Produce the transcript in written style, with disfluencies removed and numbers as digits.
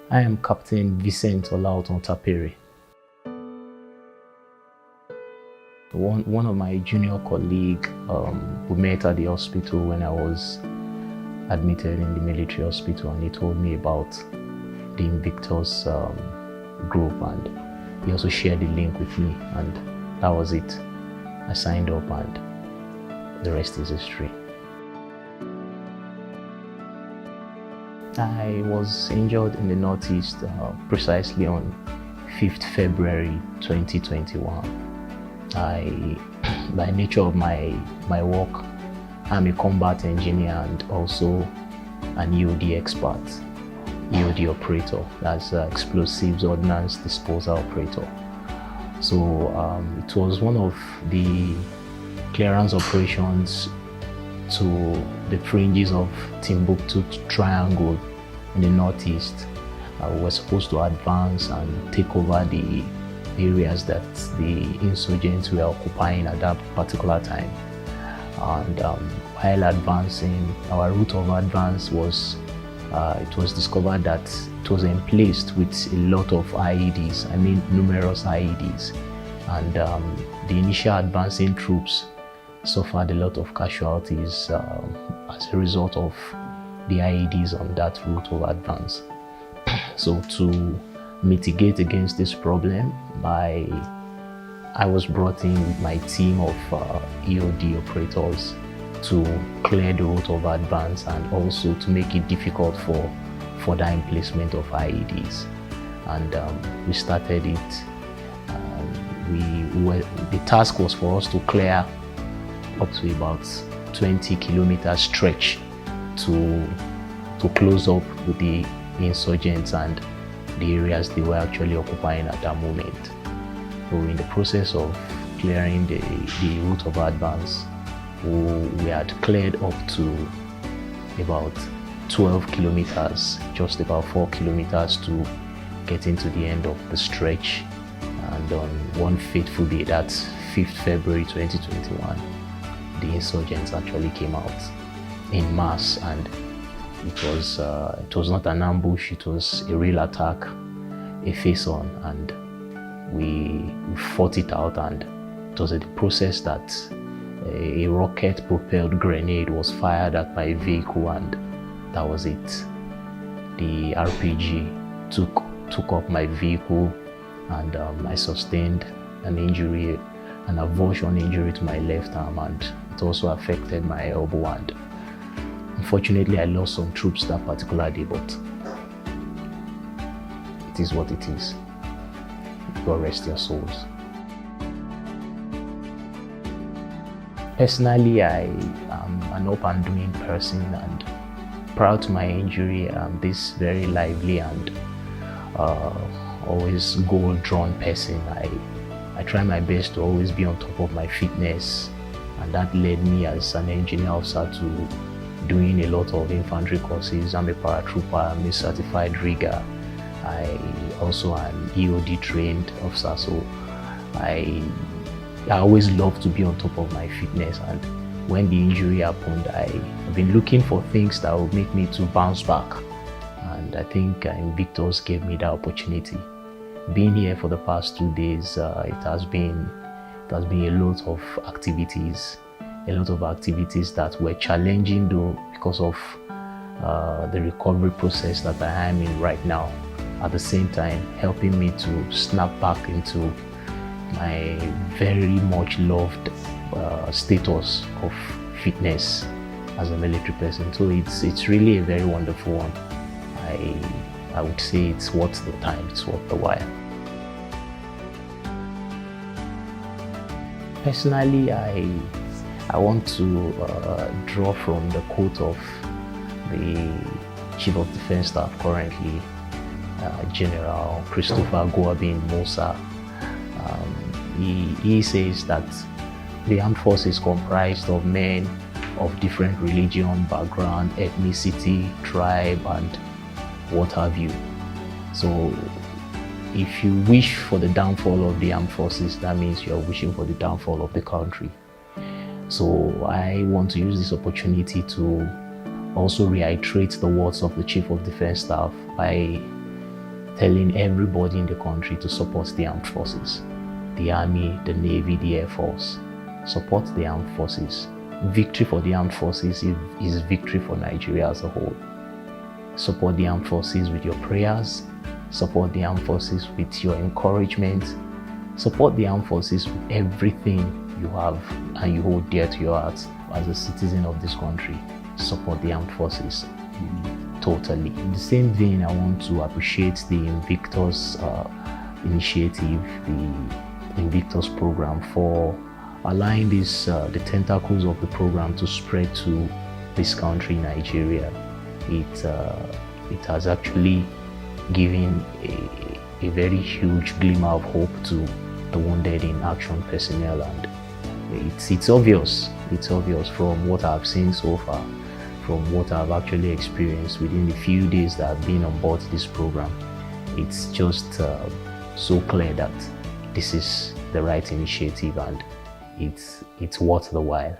I am Captain Vincent Tapere. One of my junior colleagues, we met at the hospital when I was admitted in the military hospital, and he told me about the Invictus group, and he also shared the link with me, and that was it. I signed up and the rest is history. I was injured in the Northeast precisely on 5th February 2021. By nature of my work, I'm a combat engineer and also an EOD expert, EOD operator, that's explosives ordnance disposal operator. So it was one of the clearance operations to the fringes of Timbuktu Triangle in the Northeast. We were supposed to advance and take over the areas that the insurgents were occupying at that particular time. And while advancing, our route of advance was, it was discovered that it was emplaced with a lot of IEDs, numerous IEDs. And the initial advancing troops suffered a lot of casualties as a result of the IEDs on that route of advance. So to mitigate against this problem, I was brought in with my team of EOD operators to clear the route of advance and also to make it difficult for further emplacement of IEDs. And we started it. The task was for us to clear up to about 20 kilometer stretch to close up with the insurgents and the areas they were actually occupying at that moment. So in the process of clearing the route of advance, we had cleared up to about 12 kilometers, just about 4 kilometers to get into the end of the stretch. And on one fateful day, that's 5th February 2021, the insurgents actually came out in mass, and it was not an ambush, it was a real attack, a face-on, and we fought it out. And it was a process that a rocket-propelled grenade was fired at my vehicle, and that was it. The RPG took up my vehicle, and I sustained an injury, an avulsion injury to my left arm, and it also affected my elbow. And unfortunately, I lost some troops that particular day, but it is what it is. God rest their souls. Personally, I am an up and doing person, and prior to my injury, I'm this very lively and always goal-drawn person. I try my best to always be on top of my fitness, and that led me as an engineer officer to doing a lot of infantry courses. I'm a paratrooper, I'm a certified rigger. I also am EOD trained officer, so I always love to be on top of my fitness. And when the injury happened, I've been looking for things that would make me to bounce back, and I think Invictus gave me that opportunity. Being here for the past 2 days, it has been a lot of activities. That were challenging though, because of the recovery process that I am in right now. At the same time, helping me to snap back into my very much loved status of fitness as a military person. So it's really a very wonderful one. I would say it's worth the time, it's worth the while. Personally, I want to draw from the quote of the Chief of Defense Staff currently, General Christopher Goabin Musa. He says that the armed force is comprised of men of different religion, background, ethnicity, tribe, and what have you. So if you wish for the downfall of the armed forces, that means you are wishing for the downfall of the country. So I want to use this opportunity to also reiterate the words of the Chief of Defense Staff by telling everybody in the country to support the armed forces, the Army, the Navy, the Air Force. Support the armed forces. Victory for the armed forces is victory for Nigeria as a whole. Support the armed forces with your prayers. Support the armed forces with your encouragement. Support the armed forces with everything you have and you hold dear to your heart as a citizen of this country. Support the armed forces. Totally. In the same vein, I want to appreciate the Invictus initiative, the Invictus program, for allowing this the tentacles of the program to spread to this country, Nigeria. It has actually given a very huge glimmer of hope to the wounded in action personnel, and it's obvious from what I've seen so far, from what I've actually experienced within the few days that I've been on board this program. It's just so clear that this is the right initiative and it's worth the while.